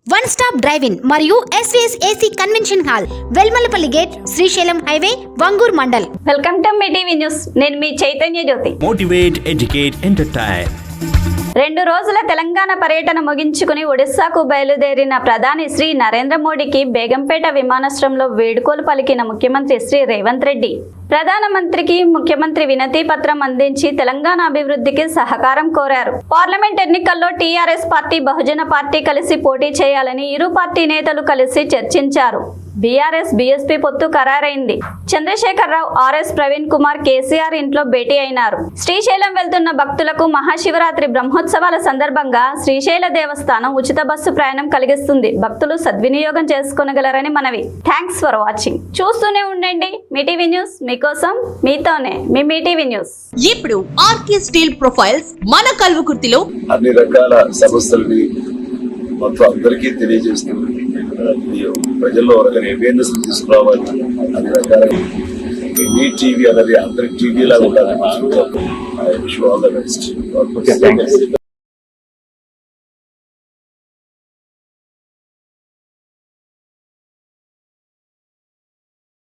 One stop drive-in మరియు SVS AC convention hall, Velmalapalli gate, Srisailam highway, Vangoor mandal. Welcome to Mee TV news. నేను మీ Chaitanya Jyothi. Motivate, educate, entertain. 2 రోజుల తెలంగాణ పర్యటన ముగించుకుని ఒడిశాకు బయలుదేరిన ప్రధాని శ్రీ నరేంద్ర మోడీకి బేగంపేట విమానాశ్రయంలో వేడుకలు పలికిన ముఖ్యమంత్రి శ్రీ రేవంత్ రెడ్డి ప్రధానమంత్రికి ముఖ్యమంత్రి వినతి పత్రం అందించి తెలంగాణ అభివృద్ధికి సహకారం కోరారు. పార్లమెంట్ ఎన్నికల్లో టీఆర్ఎస్ పార్టీ, బహుజన పార్టీ కలిసి పోటీ చేయాలని ఇరు పార్టీ నేతలు కలిసి చర్చించారు. బీఆర్ఎస్ బీఎస్పీ పొత్తు ఖరారైంది. చంద్రశేఖరరావు, ఆర్ఎస్ ప్రవీణ్ కుమార్ కేసీఆర్ ఇంట్లో భేటీ అయినారు. శ్రీశైలం వెళ్తున్న భక్తులకు మహాశివరాత్రి బ్రహ్మోత్సవాల సందర్భంగా శ్రీశైల దేవస్థానం ఉచిత బస్సు ప్రయాణం కలిగిస్తుంది. భక్తులు సద్వినియోగం చేసుకోగలరని మనవి. Thanks for watching. చూస్తూనే ఉండండి మీ టీవీ న్యూస్. మీకోసం, మీతోనే మీ టీవీ న్యూస్. ఇప్పుడు ఆర్కే స్టీల్ ప్రొఫైల్స్ మన కల్వకుర్తిలో అన్ని రకాల సమస్యలని మొత్తం అందరికీ తెలియజేస్తుంది. ప్రజల్లో అవేర్నెస్ తీసుకురావాలి. అన్ని రకాల మీ టీవీ అనేది అందరి టీవీ లాగా ఉండాలని. I wish you all the best.